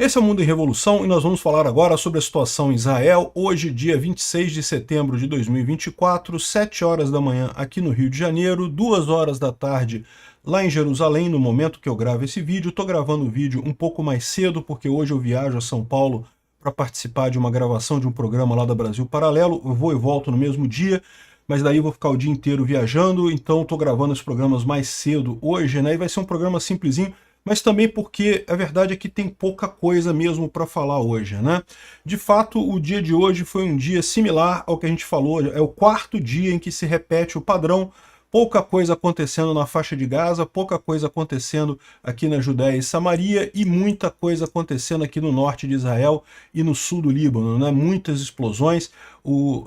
Esse é o Mundo em Revolução e nós vamos falar agora sobre a situação em Israel, hoje, dia 26 de setembro de 2024, 7 horas da manhã aqui no Rio de Janeiro, 2 horas da tarde lá em Jerusalém, no momento que eu gravo esse vídeo. Estou gravando o vídeo um pouco mais cedo, porque hoje eu viajo a São Paulo para participar de uma gravação de um programa lá da Brasil Paralelo. Eu vou e volto no mesmo dia, mas daí eu vou ficar o dia inteiro viajando, então estou gravando os programas mais cedo hoje, né? E vai ser um programa simplesinho, mas também porque a verdade é que tem pouca coisa mesmo para falar hoje, né? De fato, o dia de hoje foi um dia similar ao que a gente falou, é o quarto dia em que se repete o padrão, pouca coisa acontecendo na faixa de Gaza, pouca coisa acontecendo aqui na Judéia e Samaria e muita coisa acontecendo aqui no norte de Israel e no sul do Líbano, né? Muitas explosões. O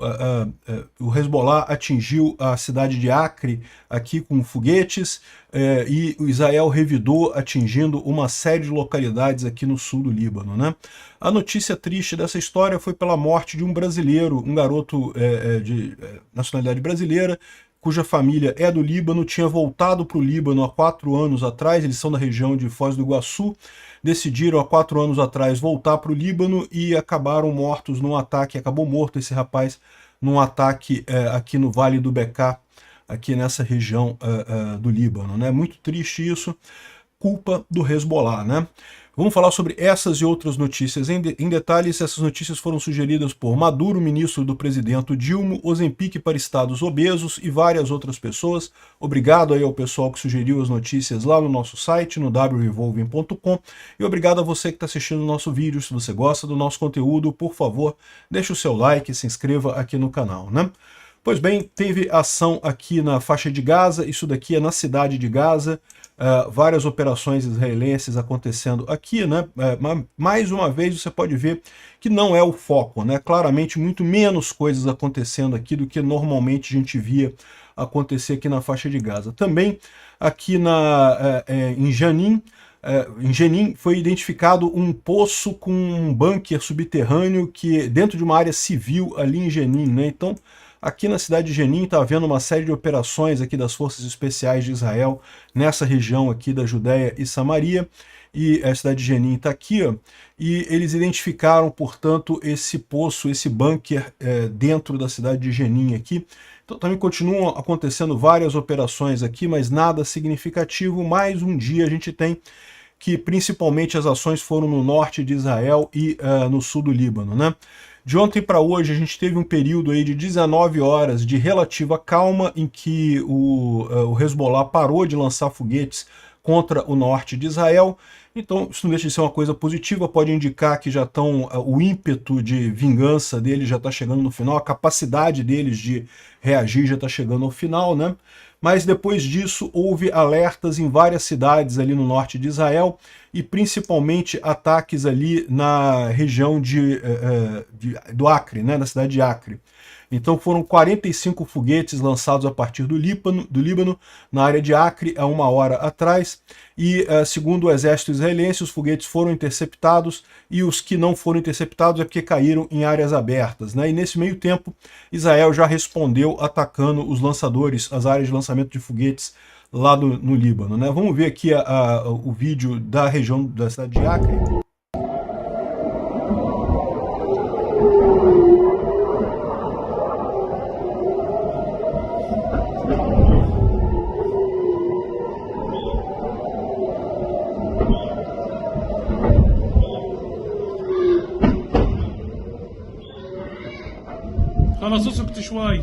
Hezbollah atingiu a cidade de Acre aqui com foguetes e o Israel revidou atingindo uma série de localidades aqui no sul do Líbano, né? A notícia triste dessa história foi pela morte de um brasileiro, um garoto de nacionalidade brasileira, cuja família é do Líbano, tinha voltado para o Líbano há 4 anos atrás, eles são da região de Foz do Iguaçu, decidiram há 4 anos atrás voltar para o Líbano e acabaram mortos num ataque, acabou morto esse rapaz num ataque aqui no Vale do Bekaa, aqui nessa região do Líbano, né? Muito triste isso, culpa do Hezbollah, né? Vamos falar sobre essas e outras notícias em detalhes. Essas notícias foram sugeridas por Maduro, ministro do presidente Dilma, Ozempic para estados obesos e várias outras pessoas. Obrigado aí ao pessoal que sugeriu as notícias lá no nosso site, no wrevolving.com. E obrigado a você que está assistindo o nosso vídeo. Se você gosta do nosso conteúdo, por favor, deixe o seu like e se inscreva aqui no canal, né? Pois bem, teve ação aqui na faixa de Gaza, isso daqui é na cidade de Gaza, várias operações israelenses acontecendo aqui, né? Mais uma vez você pode ver que não é o foco, né? Claramente muito menos coisas acontecendo aqui do que normalmente a gente via acontecer aqui na faixa de Gaza. Também aqui em Jenin foi identificado um poço com um bunker subterrâneo que dentro de uma área civil ali em Jenin, né? Então, aqui na cidade de Jenin está havendo uma série de operações aqui das forças especiais de Israel nessa região aqui da Judéia e Samaria, e a cidade de Jenin está aqui, ó, e eles identificaram, portanto, esse poço, esse bunker dentro da cidade de Jenin aqui. Então também continuam acontecendo várias operações aqui, mas nada significativo. Mais um dia a gente tem que principalmente as ações foram no norte de Israel e no sul do Líbano, né? De ontem para hoje a gente teve um período aí de 19 horas de relativa calma em que o Hezbollah parou de lançar foguetes contra o norte de Israel. Então isso não deixa de ser uma coisa positiva, pode indicar que já estão, o ímpeto de vingança deles já está chegando no final, a capacidade deles de reagir já está chegando ao final, né? Mas depois disso houve alertas em várias cidades ali no norte de Israel e principalmente ataques ali na região do Acre, né, na cidade de Acre. Então foram 45 foguetes lançados a partir do Líbano na área de Acre há 1 hora atrás, e segundo o exército israelense, os foguetes foram interceptados, e os que não foram interceptados é porque caíram em áreas abertas, né? E nesse meio tempo, Israel já respondeu atacando os lançadores, as áreas de lançamento de foguetes lá no Líbano, né? Vamos ver aqui o vídeo da região da cidade de Acre. خلاص اسكت شوي.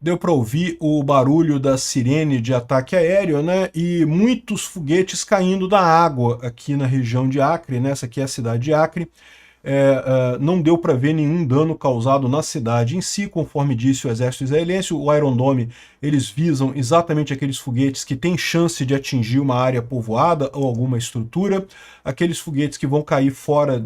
Deu para ouvir o barulho da sirene de ataque aéreo, né? E muitos foguetes caindo da água aqui na região de Acre, né? Essa aqui é a cidade de Acre. Não deu para ver nenhum dano causado na cidade em si, conforme disse o exército israelense. O Iron Dome, eles visam exatamente aqueles foguetes que têm chance de atingir uma área povoada ou alguma estrutura. Aqueles foguetes que vão cair fora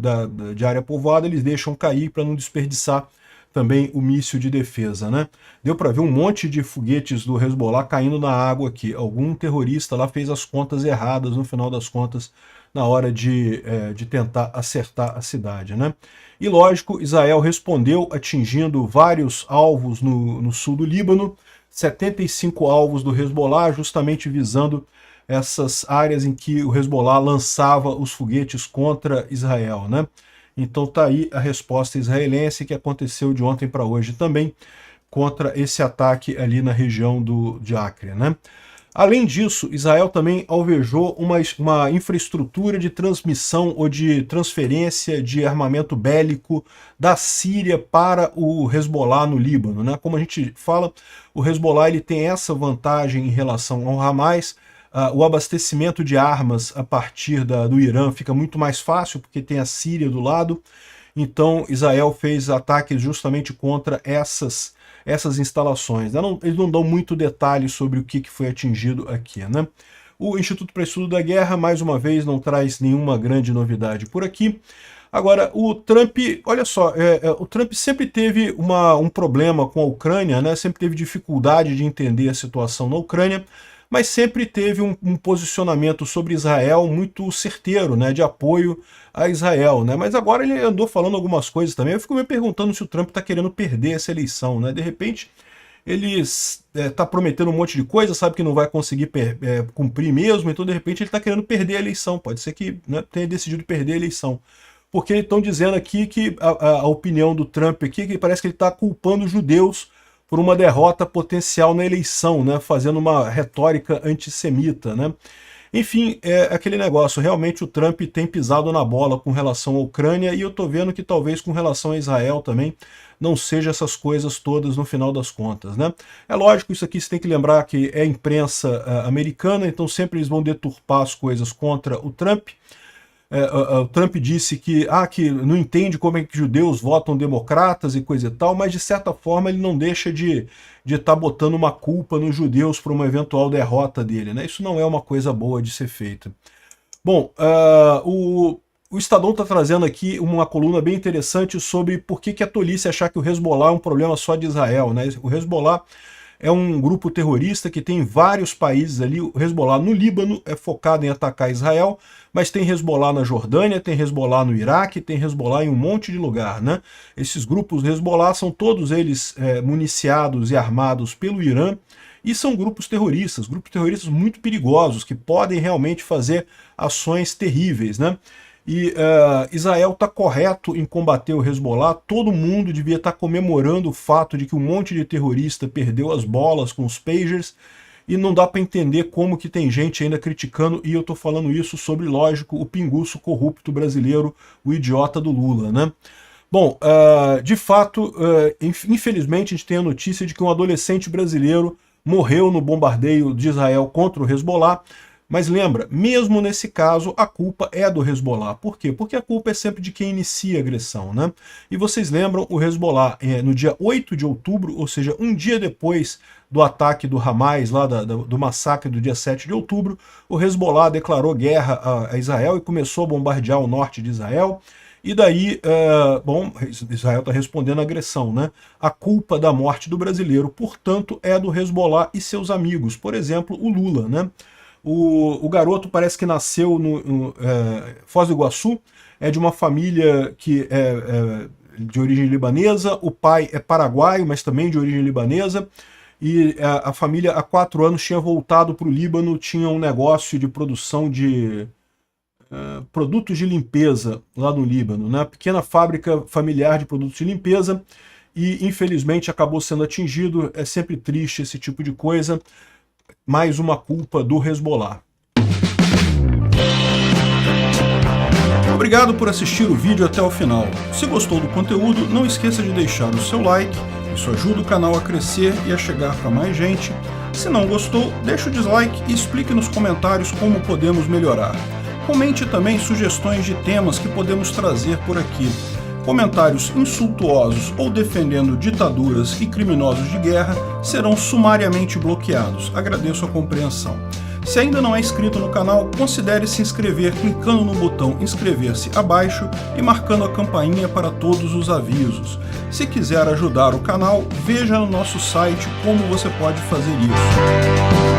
de área povoada, eles deixam cair para não desperdiçar também o míssil de defesa, né? Deu para ver um monte de foguetes do Hezbollah caindo na água aqui. Algum terrorista lá fez as contas erradas, no final das contas na hora de tentar acertar a cidade, né? E lógico, Israel respondeu atingindo vários alvos no sul do Líbano, 75 alvos do Hezbollah, justamente visando essas áreas em que o Hezbollah lançava os foguetes contra Israel, né? Então tá aí a resposta israelense que aconteceu de ontem para hoje também contra esse ataque ali na região de Acre, né? Além disso, Israel também alvejou uma infraestrutura de transmissão ou de transferência de armamento bélico da Síria para o Hezbollah no Líbano, né? Como a gente fala, o Hezbollah ele tem essa vantagem em relação ao Hamas. O abastecimento de armas a partir do Irã fica muito mais fácil, porque tem a Síria do lado. Então Israel fez ataques justamente contra essas instalações. Eles não dão muito detalhe sobre o que foi atingido aqui, né? O Instituto para Estudo da Guerra, mais uma vez, não traz nenhuma grande novidade por aqui. Agora, o Trump, olha só, o Trump sempre teve um problema com a Ucrânia, né? Sempre teve dificuldade de entender a situação na Ucrânia, mas sempre teve um posicionamento sobre Israel muito certeiro, né, de apoio a Israel, né? Mas agora ele andou falando algumas coisas também. Eu fico me perguntando se o Trump está querendo perder essa eleição, né? De repente ele está prometendo um monte de coisa, sabe que não vai conseguir cumprir mesmo, então de repente ele está querendo perder a eleição. Pode ser que, né, tenha decidido perder a eleição. Porque eles estão dizendo aqui que a opinião do Trump aqui, que parece que ele está culpando os judeus por uma derrota potencial na eleição, né, fazendo uma retórica antissemita, né? Enfim, é aquele negócio, realmente o Trump tem pisado na bola com relação à Ucrânia, e eu tô vendo que talvez com relação a Israel também não seja essas coisas todas no final das contas, né? É lógico, isso aqui você tem que lembrar que é imprensa americana, então sempre eles vão deturpar as coisas contra o Trump. O Trump disse que não entende como é que judeus votam democratas e coisa e tal, mas de certa forma ele não deixa de estar botando uma culpa nos judeus por uma eventual derrota dele, né? Isso não é uma coisa boa de ser feita. Bom, o Estadão está trazendo aqui uma coluna bem interessante sobre por que é tolice achar que o Hezbollah é um problema só de Israel, né? O Hezbollah é um grupo terrorista que tem vários países ali. O Hezbollah no Líbano é focado em atacar Israel, mas tem Hezbollah na Jordânia, tem Hezbollah no Iraque, tem Hezbollah em um monte de lugar, né? Esses grupos Hezbollah são todos eles municiados e armados pelo Irã, e são grupos terroristas muito perigosos, que podem realmente fazer ações terríveis, né? E Israel está correto em combater o Hezbollah. Todo mundo devia estar comemorando o fato de que um monte de terrorista perdeu as bolas com os pagers, e não dá para entender como que tem gente ainda criticando, e eu estou falando isso sobre, lógico, o pinguço corrupto brasileiro, o idiota do Lula, né? Bom, de fato, infelizmente a gente tem a notícia de que um adolescente brasileiro morreu no bombardeio de Israel contra o Hezbollah. Mas lembra, mesmo nesse caso, a culpa é do Hezbollah. Por quê? Porque a culpa é sempre de quem inicia a agressão, né? E vocês lembram, o Hezbollah, no dia 8 de outubro, ou seja, um dia depois do ataque do Hamas, lá do massacre do dia 7 de outubro, o Hezbollah declarou guerra a Israel e começou a bombardear o norte de Israel. E daí, Israel está respondendo à agressão, né? A culpa da morte do brasileiro, portanto, é do Hezbollah e seus amigos. Por exemplo, o Lula, né? O garoto parece que nasceu no Foz do Iguaçu, é de uma família que é de origem libanesa, o pai é paraguaio, mas também de origem libanesa, e a família há 4 anos tinha voltado para o Líbano, tinha um negócio de produção de produtos de limpeza lá no Líbano, né? Pequena fábrica familiar de produtos de limpeza, e infelizmente acabou sendo atingido. É sempre triste esse tipo de coisa. Mais uma culpa do Hezbollah. Obrigado por assistir o vídeo até o final. Se gostou do conteúdo, não esqueça de deixar o seu like, isso ajuda o canal a crescer e a chegar para mais gente. Se não gostou, deixe o dislike e explique nos comentários como podemos melhorar. Comente também sugestões de temas que podemos trazer por aqui. Comentários insultuosos ou defendendo ditaduras e criminosos de guerra serão sumariamente bloqueados. Agradeço a compreensão. Se ainda não é inscrito no canal, considere se inscrever clicando no botão inscrever-se abaixo e marcando a campainha para todos os avisos. Se quiser ajudar o canal, veja no nosso site como você pode fazer isso.